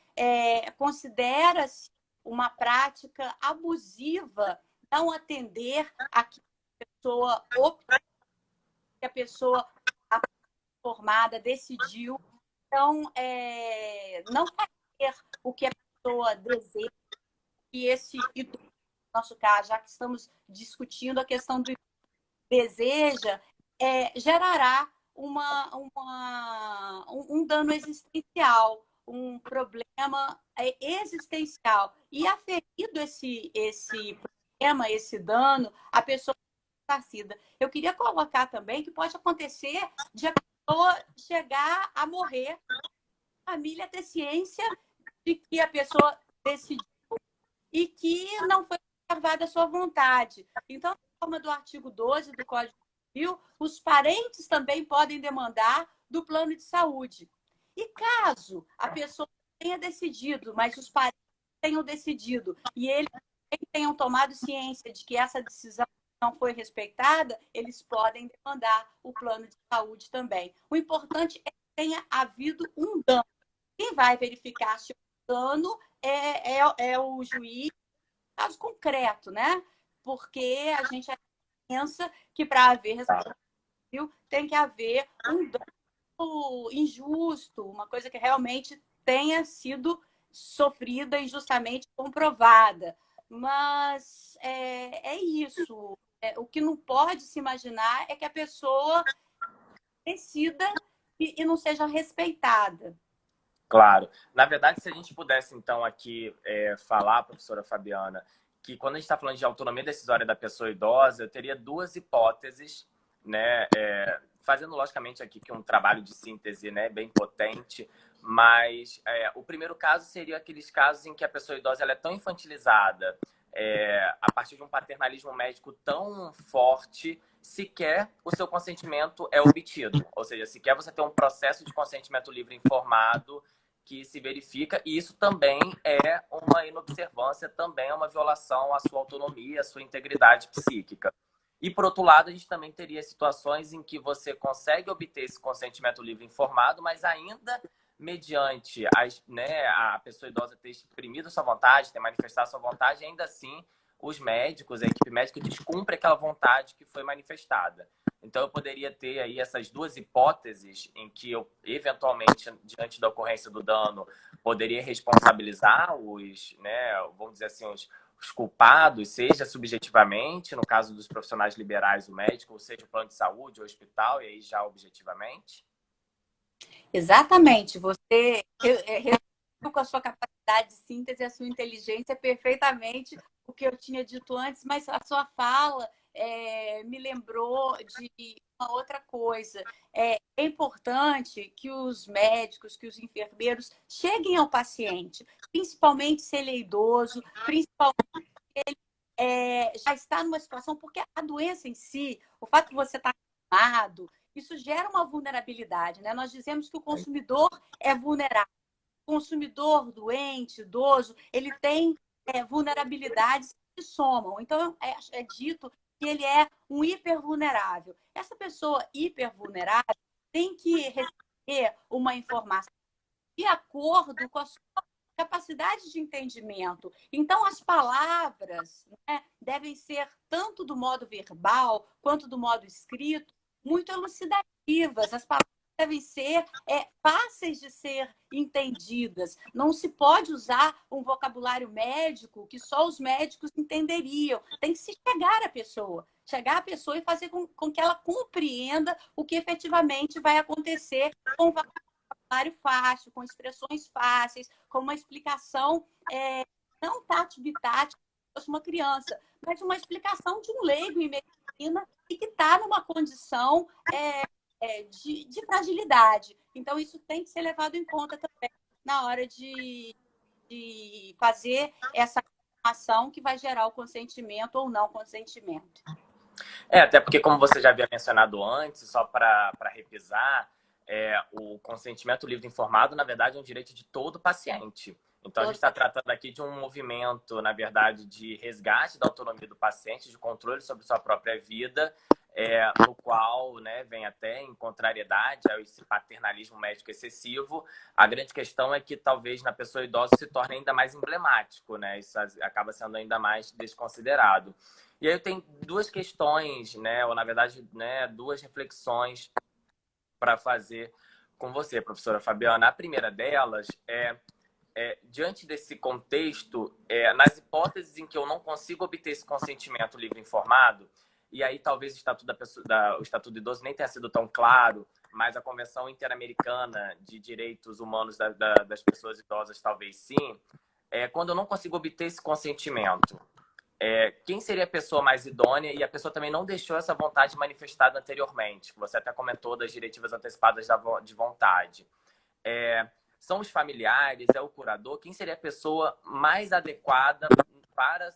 Considera-se uma prática abusiva não atender a que a pessoa formada decidiu. Então, não fazer o que a pessoa deseja, e esse, no nosso caso, já que estamos discutindo a questão do deseja, gerará um dano existencial, um problema existencial. E aferido esse problema, esse dano, a pessoa é ressarcida. Eu queria colocar também que pode acontecer de a pessoa chegar a morrer, a família ter ciência de que a pessoa decidiu e que não foi observada a sua vontade. Então, na forma do artigo 12 do Código Civil, os parentes também podem demandar do plano de saúde. E caso a pessoa tenha decidido, mas os parentes tenham decidido e eles tenham tomado ciência de que essa decisão não foi respeitada, eles podem demandar o plano de saúde também. O importante é que tenha havido um dano. Quem vai verificar se o dano é o juiz, caso concreto, né? Porque a gente pensa que para haver responsabilidade tem que haver um dano injusto, uma coisa que realmente tenha sido sofrida e justamente comprovada. Mas é isso. O que não pode se imaginar é que a pessoa decida e não seja respeitada. Claro. Na verdade, se a gente pudesse, então, aqui falar, professora Fabiana, que quando a gente está falando de autonomia decisória da pessoa idosa, eu teria duas hipóteses, né, fazendo logicamente aqui que um trabalho de síntese, né, bem potente, mas o primeiro caso seria aqueles casos em que a pessoa idosa ela é tão infantilizada, a partir de um paternalismo médico tão forte, sequer o seu consentimento é obtido. Ou seja, sequer você tem um processo de consentimento livre e informado que se verifica, e isso também é uma inobservância, também é uma violação à sua autonomia, à sua integridade psíquica. E, por outro lado, a gente também teria situações em que você consegue obter esse consentimento livre e informado, mas ainda mediante a pessoa idosa ter exprimido sua vontade, ter manifestado sua vontade, ainda assim os médicos, a equipe médica descumpre aquela vontade que foi manifestada. Então, eu poderia ter aí essas duas hipóteses em que eu, eventualmente, diante da ocorrência do dano, poderia responsabilizar vamos dizer assim, os culpados, seja subjetivamente, no caso dos profissionais liberais, o médico, ou seja, o plano de saúde, o hospital, e aí já objetivamente? Exatamente. Você resumiu com a sua capacidade de síntese, a sua inteligência perfeitamente o que eu tinha dito antes, mas a sua fala me lembrou de uma outra coisa. É importante que os médicos, que os enfermeiros cheguem ao paciente, principalmente se ele é idoso, principalmente se ele já está numa situação, porque a doença em si, o fato de você estar acamado, isso gera uma vulnerabilidade, né? Nós dizemos que o consumidor é vulnerável. O consumidor doente, idoso, ele tem vulnerabilidades que somam. Então, é dito que ele é um hipervulnerável. Essa pessoa hipervulnerável tem que receber uma informação de acordo com a sua capacidade de entendimento. Então, as palavras, né, devem ser, tanto do modo verbal quanto do modo escrito, muito elucidativas. As palavras devem ser fáceis de ser entendidas. Não se pode usar um vocabulário médico que só os médicos entenderiam. Tem que se chegar à pessoa e fazer com que ela compreenda o que efetivamente vai acontecer com o vocabulário fácil, com expressões fáceis, com uma explicação não tátil-bitátil, como se fosse uma criança, mas uma explicação de um leigo em medicina e que está numa condição de fragilidade. Então, isso tem que ser levado em conta também na hora de fazer essa ação que vai gerar o consentimento ou não consentimento. Até porque, como você já havia mencionado antes, só para repisar, o consentimento livre e informado, na verdade, é um direito de todo paciente. Então, a gente está tratando aqui de um movimento, na verdade, de resgate da autonomia do paciente, de controle sobre sua própria vida, no qual vem até em contrariedade a esse paternalismo médico excessivo. A grande questão é que talvez na pessoa idosa se torne ainda mais emblemático, né? Isso acaba sendo ainda mais desconsiderado. E aí eu tenho duas questões, ou na verdade, duas reflexões para fazer com você, professora Fabiana. A primeira delas diante desse contexto, nas hipóteses em que eu não consigo obter esse consentimento livre e informado, e aí talvez o Estatuto do Idoso nem tenha sido tão claro, mas a Convenção Interamericana de Direitos Humanos das Pessoas Idosas talvez sim, quando eu não consigo obter esse consentimento, quem seria a pessoa mais idônea? E a pessoa também não deixou essa vontade manifestada anteriormente, que você até comentou das diretivas antecipadas de vontade. São os familiares, é o curador? Quem seria a pessoa mais adequada para,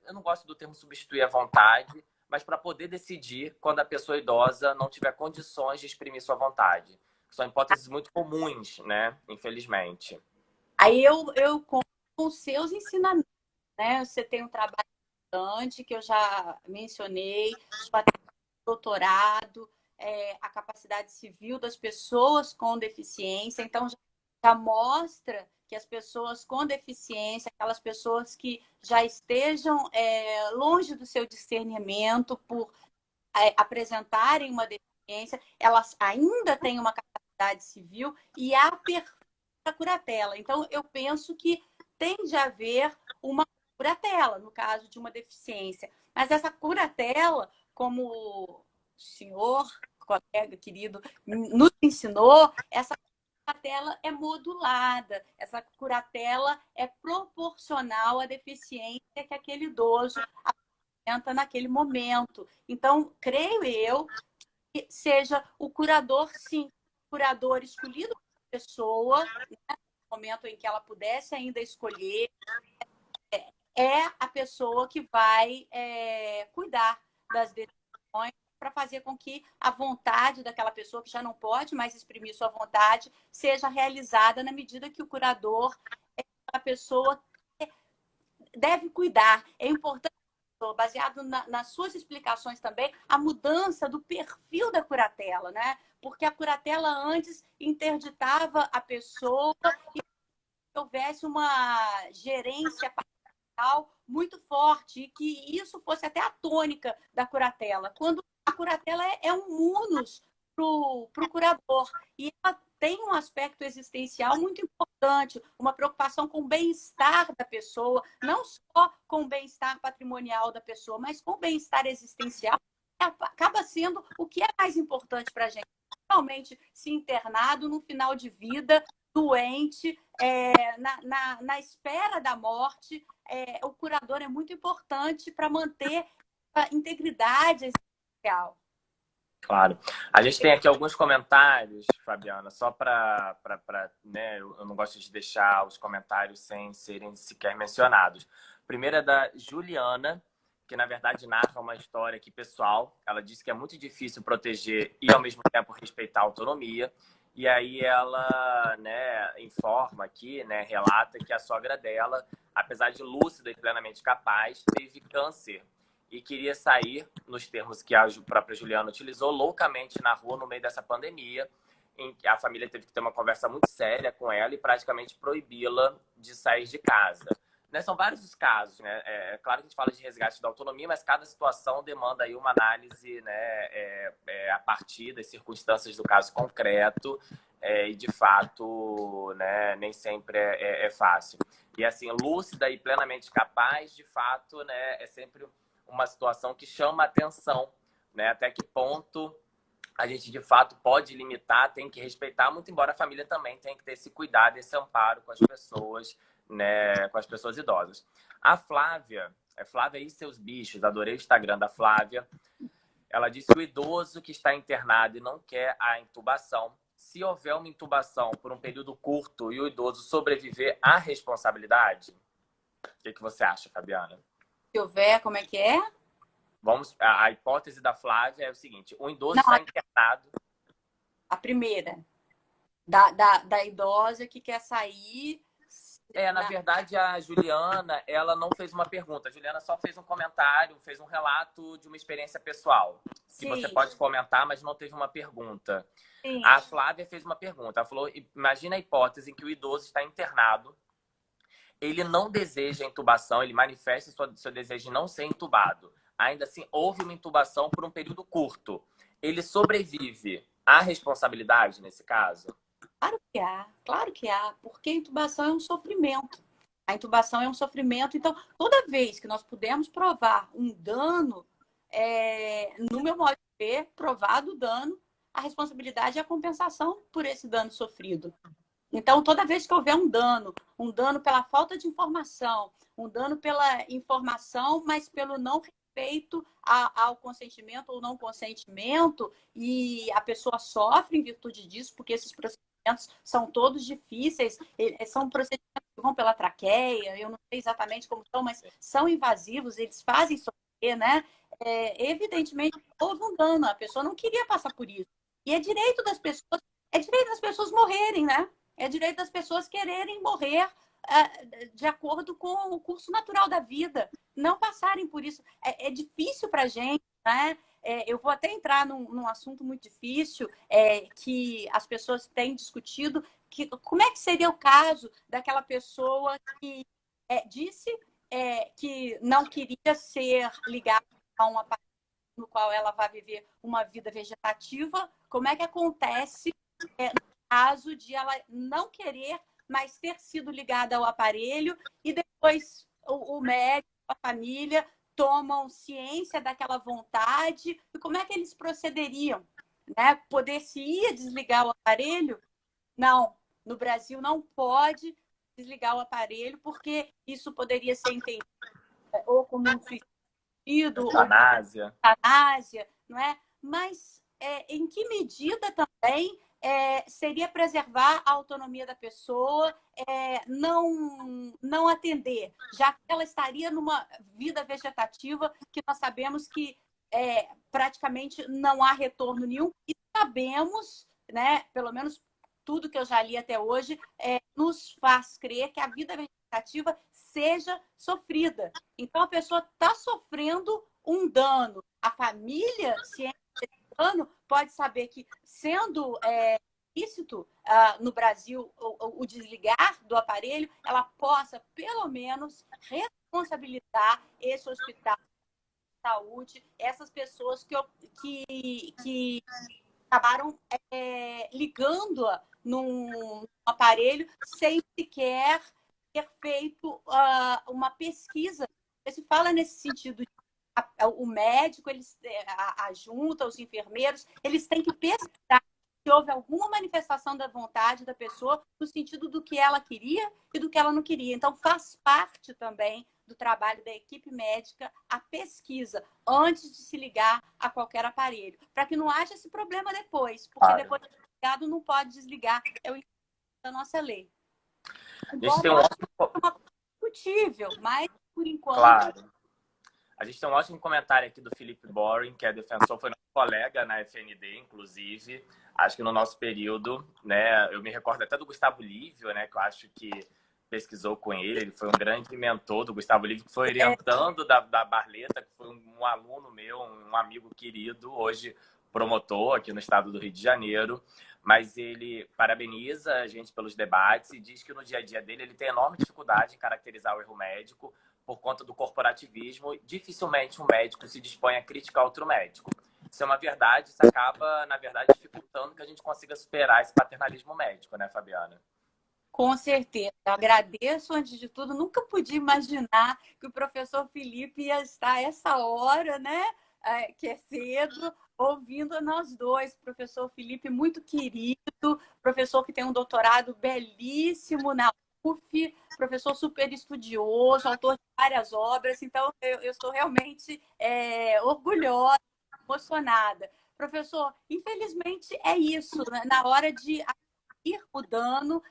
eu não gosto do termo substituir a vontade, mas para poder decidir quando a pessoa idosa não tiver condições de exprimir sua vontade? São hipóteses muito comuns, infelizmente. Aí eu com os seus ensinamentos, Você tem um trabalho importante que eu já mencionei, doutorado, a capacidade civil das pessoas com deficiência. Então, já mostra que as pessoas com deficiência, aquelas pessoas que já estejam longe do seu discernimento por apresentarem uma deficiência, elas ainda têm uma capacidade civil e aperfeiçoam a curatela. Então, eu penso que tem de haver uma curatela, no caso de uma deficiência. Mas essa curatela, como o senhor, colega querido, nos ensinou, essa curatela é modulada, essa curatela é proporcional à deficiência que aquele idoso apresenta naquele momento. Então, creio eu que seja o curador, sim, o curador escolhido pela pessoa, né, no momento em que ela pudesse ainda escolher, é a pessoa que vai cuidar das decisões para fazer com que a vontade daquela pessoa que já não pode mais exprimir sua vontade seja realizada na medida que o curador é a pessoa que deve cuidar. É importante, baseado nas suas explicações também, a mudança do perfil da curatela, né? Porque a curatela antes interditava a pessoa e houvesse uma gerência muito forte e que isso fosse até a tônica da curatela. Quando a curatela é um munus para o curador e ela tem um aspecto existencial muito importante, uma preocupação com o bem-estar da pessoa, não só com o bem-estar patrimonial da pessoa, mas com o bem-estar existencial, acaba sendo o que é mais importante para a gente. Realmente, se internado no final de vida, doente, na espera da morte, o curador é muito importante para manter a integridade existencial. Claro. A gente tem aqui alguns comentários, Fabiana, só para, né, eu não gosto de deixar os comentários sem serem sequer mencionados. O primeiro é da Juliana, que na verdade narra uma história aqui pessoal. Ela disse que é muito difícil proteger e ao mesmo tempo respeitar a autonomia. E aí ela, né, informa aqui, né, relata que a sogra dela, apesar de lúcida e plenamente capaz, teve câncer e queria sair, nos termos que a própria Juliana utilizou, loucamente na rua no meio dessa pandemia, em que a família teve que ter uma conversa muito séria com ela e praticamente proibi-la de sair de casa. Né, são vários os casos, né? É claro que a gente fala de resgate da autonomia, mas cada situação demanda aí uma análise, né, a partir das circunstâncias do caso concreto, e de fato, né, nem sempre é fácil. E assim, lúcida e plenamente capaz, de fato, né, é sempre uma situação que chama atenção, né? Até que ponto a gente, de fato, pode limitar, tem que respeitar, muito embora a família também tenha que ter esse cuidado, esse amparo com as pessoas, né? Com as pessoas idosas. A Flávia, Flávia e seus bichos, adorei o Instagram da Flávia. Ela disse que o idoso que está internado e não quer a intubação, se houver uma intubação por um período curto e o idoso sobreviver, há responsabilidade? O que você acha, Fabiana? Se houver, como é que é? A hipótese da Flávia é o seguinte: o idoso Não, está internado. a primeira, da idosa que quer sair. Na verdade, a Juliana, ela não fez uma pergunta. A Juliana só fez um comentário, fez um relato de uma experiência pessoal. Que você pode comentar, mas não teve uma pergunta. Sim. A Flávia fez uma pergunta. Ela falou, imagina a hipótese em que o idoso está internado, ele não deseja intubação, ele manifesta seu desejo de não ser intubado. Ainda assim, houve uma intubação por um período curto. Ele sobrevive. Há responsabilidade nesse caso? Claro que há, porque a intubação é um sofrimento. A intubação é um sofrimento. Então, toda vez que nós pudermos provar um dano, no meu modo de ver, provado o dano, a responsabilidade é a compensação por esse dano sofrido. Então, toda vez que houver um dano pela falta de informação, um dano pela informação, mas pelo não respeito ao consentimento ou não consentimento, e a pessoa sofre em virtude disso, porque esses procedimentos são todos difíceis, são procedimentos que vão pela traqueia, eu não sei exatamente como são, mas são invasivos, eles fazem sofrer, né? Evidentemente, houve um dano, a pessoa não queria passar por isso. E é direito das pessoas morrerem, né? É direito das pessoas quererem morrer de acordo com o curso natural da vida, não passarem por isso. É difícil para a gente, né? Eu vou até entrar num assunto muito difícil que as pessoas têm discutido, como é que seria o caso daquela pessoa que disse que não queria ser ligada a um aparelho no qual ela vai viver uma vida vegetativa, como é que acontece caso de ela não querer, mas ter sido ligada ao aparelho e depois o médico, a família tomam ciência daquela vontade e como é que eles procederiam, né? Poder-se-ia desligar o aparelho? Não, no Brasil não pode desligar o aparelho porque isso poderia ser entendido ou como um suicídio, eutanásia, ou eutanásia, não é? Mas em que medida também seria preservar a autonomia da pessoa, não atender, já que ela estaria numa vida vegetativa que nós sabemos que praticamente não há retorno nenhum, e sabemos, né, pelo menos tudo que eu já li até hoje, nos faz crer que a vida vegetativa seja sofrida. Então, a pessoa está sofrendo um dano. A família, ciente desse dano, pode saber que, sendo ilícito no Brasil o desligar do aparelho, ela possa, pelo menos, responsabilizar esse hospital de saúde, essas pessoas que acabaram ligando-a num aparelho sem sequer ter feito uma pesquisa. Se fala nesse sentido, o médico, a junta, os enfermeiros, eles têm que pesquisar se houve alguma manifestação da vontade da pessoa no sentido do que ela queria e do que ela não queria. Então, faz parte também do trabalho da equipe médica a pesquisa antes de se ligar a qualquer aparelho, para que não haja esse problema depois, porque depois de ligado não pode desligar, é o da nossa lei. A gente tem um ótimo... discutível, mas por enquanto... Claro. A gente tem um ótimo comentário aqui do Felipe Boring, que é defensor, foi nosso colega na FND, inclusive. Acho que no nosso período, né? Eu me recordo até do Gustavo Lívio, né? Que eu acho que pesquisou com ele. Ele foi um grande mentor do Gustavo Lívio, que foi orientando da Barleta, que foi um aluno meu, um amigo querido, hoje promotor aqui no estado do Rio de Janeiro. Mas ele parabeniza a gente pelos debates e diz que no dia a dia dele ele tem enorme dificuldade em caracterizar o erro médico por conta do corporativismo. Dificilmente um médico se dispõe a criticar outro médico. Isso é uma verdade, isso acaba, na verdade, dificultando que a gente consiga superar esse paternalismo médico, né, Fabiana? Com certeza. Eu agradeço, antes de tudo. Nunca podia imaginar que o professor Felipe ia estar a essa hora, né? Que é cedo, ouvindo a nós dois. Professor Felipe, muito querido, professor que tem um doutorado belíssimo na UF, professor super estudioso, autor de várias obras. Então, eu estou realmente orgulhosa, emocionada. Professor, infelizmente é isso, né? Na hora de ir o dano,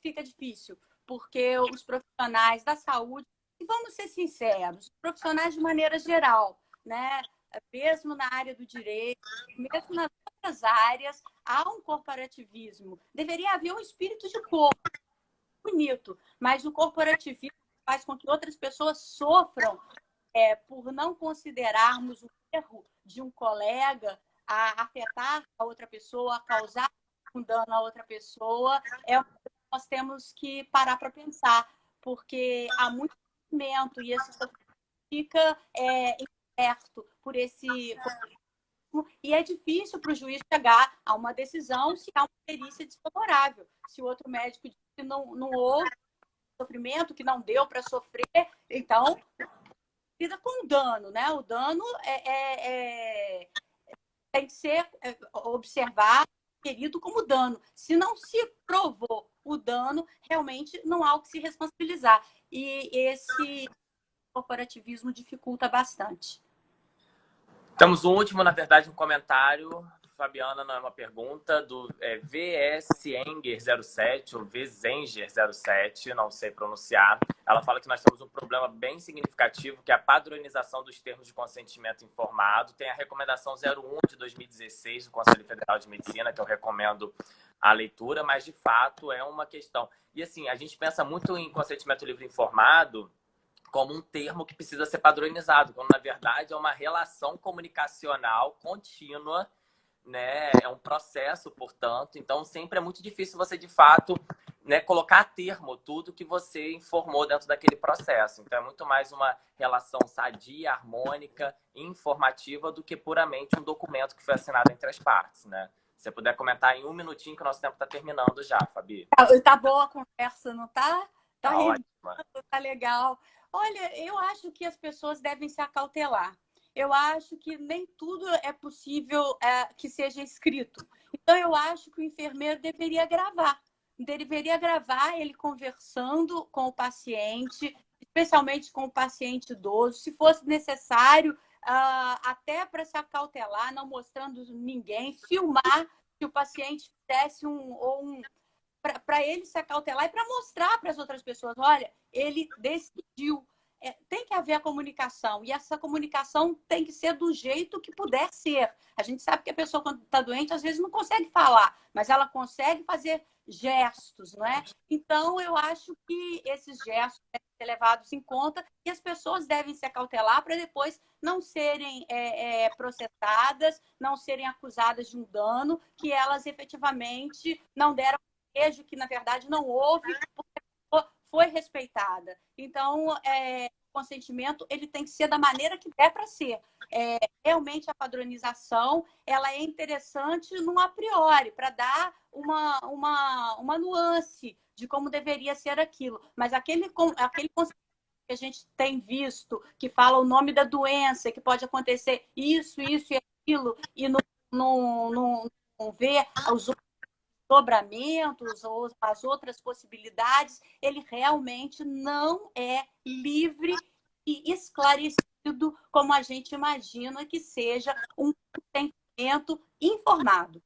fica difícil, porque os profissionais da saúde, e vamos ser sinceros, os profissionais de maneira geral, né? Mesmo na área do direito, mesmo nas outras áreas, há um corporativismo. Deveria haver um espírito de corpo bonito, mas o corporativismo faz com que outras pessoas sofram por não considerarmos o erro de um colega a afetar a outra pessoa, a causar um dano a outra pessoa. É o que nós temos que parar para pensar, porque há muito sofrimento e esse sofrimento fica encoberto por esse... E é difícil para o juiz chegar a uma decisão se há uma perícia desfavorável. Se o outro médico diz que não houve sofrimento, que não deu para sofrer, então lida com o dano, né? O dano tem que ser observado, querido como dano. Se não se provou o dano, realmente não há o que se responsabilizar. E esse corporativismo dificulta bastante. Temos um último, na verdade, um comentário. Fabiana, não é uma pergunta, do VSEnger07 ou VZenger07, não sei pronunciar. Ela fala que nós temos um problema bem significativo, que é a padronização dos termos de consentimento informado. Tem a recomendação 01 de 2016 do Conselho Federal de Medicina, que eu recomendo a leitura, mas de fato é uma questão. E assim, a gente pensa muito em consentimento livre informado como um termo que precisa ser padronizado, quando na verdade é uma relação comunicacional contínua, né? É um processo, portanto. Então, sempre é muito difícil você, de fato, né, colocar a termo tudo que você informou dentro daquele processo. Então, é muito mais uma relação sadia, harmônica, informativa, do que puramente um documento que foi assinado entre as partes, né? Se você puder comentar em um minutinho, que o nosso tempo está terminando já, Fabi. Tá boa a conversa, não tá? Tá ótima. Tá legal. Olha, eu acho que as pessoas devem se acautelar. Eu acho que nem tudo é possível que seja escrito. Então, eu acho que o enfermeiro deveria gravar. Deveria gravar ele conversando com o paciente, especialmente com o paciente idoso. Se fosse necessário, até para se acautelar, não mostrando ninguém, filmar que o paciente fizesse para ele se acautelar e para mostrar para as outras pessoas, olha, ele decidiu. Tem que haver a comunicação, e essa comunicação tem que ser do jeito que puder ser. A gente sabe que a pessoa, quando está doente, às vezes não consegue falar, mas ela consegue fazer gestos, não é? Então, eu acho que esses gestos devem ser levados em conta e as pessoas devem se acautelar para depois não serem processadas, não serem acusadas de um dano que elas efetivamente não deram prejuízo, que na verdade não houve, foi respeitada. Então, o consentimento ele tem que ser da maneira que der para ser. Realmente, a padronização ela é interessante no a priori, para dar uma nuance de como deveria ser aquilo. Mas aquele consentimento que a gente tem visto, que fala o nome da doença, que pode acontecer isso e aquilo, e não vê os dobramentos ou as outras possibilidades, ele realmente não é livre e esclarecido como a gente imagina que seja um consentimento informado.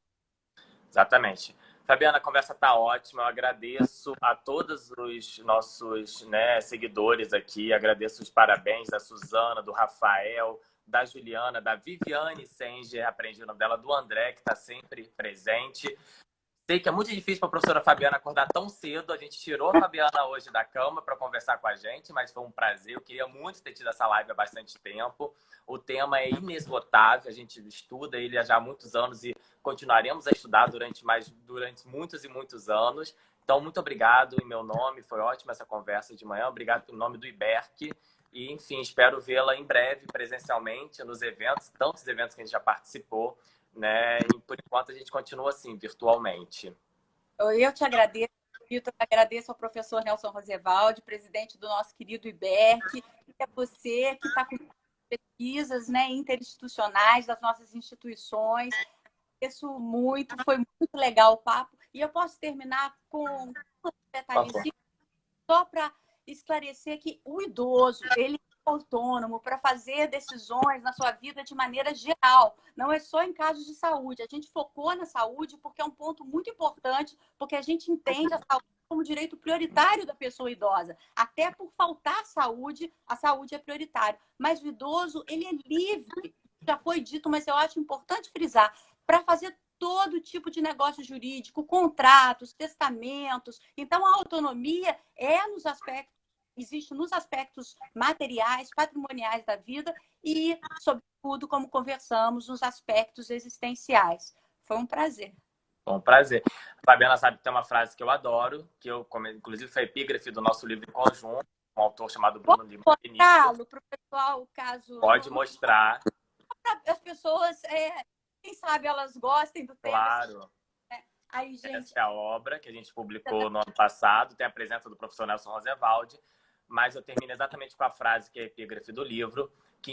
Exatamente. Fabiana, a conversa está ótima. Eu agradeço a todos os nossos, né, seguidores aqui. Agradeço os parabéns da Suzana, do Rafael, da Juliana, da Viviane Senger, aprendi o nome dela, do André, que está sempre presente. Sei que é muito difícil para a professora Fabiana acordar tão cedo. A gente tirou a Fabiana hoje da cama para conversar com a gente, mas foi um prazer. Eu queria muito ter tido essa live há bastante tempo. O tema é inesgotável, a gente estuda ele já há muitos anos e continuaremos a estudar durante muitos e muitos anos. Então, muito obrigado em meu nome. Foi ótima essa conversa de manhã. Obrigado pelo nome do IBERC. E, enfim, espero vê-la em breve, presencialmente, nos eventos, tantos eventos que a gente já participou. Né? E por enquanto a gente continua assim, virtualmente. Eu te agradeço, Vitor, agradeço ao professor Nelson Roosevelt, presidente do nosso querido IBERC, e é você que está com pesquisas, né, interinstitucionais das nossas instituições. Agradeço muito, foi muito legal o papo. E eu posso terminar com um detalhezinho só para esclarecer que o idoso, ele é autônomo para fazer decisões na sua vida de maneira geral. Não é só em casos de saúde. A gente focou na saúde porque é um ponto muito importante, porque a gente entende a saúde como direito prioritário da pessoa idosa. Até por faltar saúde, a saúde é prioritária. Mas o idoso, ele é livre. Já foi dito, mas eu acho importante frisar, para fazer todo tipo de negócio jurídico, contratos, testamentos. Então, a autonomia existe nos aspectos materiais, patrimoniais da vida e, sobretudo, como conversamos, nos aspectos existenciais. Foi um prazer. Foi um prazer. A Fabiana sabe que tem uma frase que eu adoro, que eu, inclusive, foi epígrafe do nosso livro em conjunto, um autor chamado Bruno Lima. Pode mostrá-lo para o pessoal, caso... Pode mostrar. As pessoas, quem sabe, elas gostem do tema. Claro. Aí, gente... Essa é a obra que a gente publicou no ano passado, tem a presença do professor Nelson Roosevelt, mas eu termino exatamente com a frase que é a epígrafe do livro, que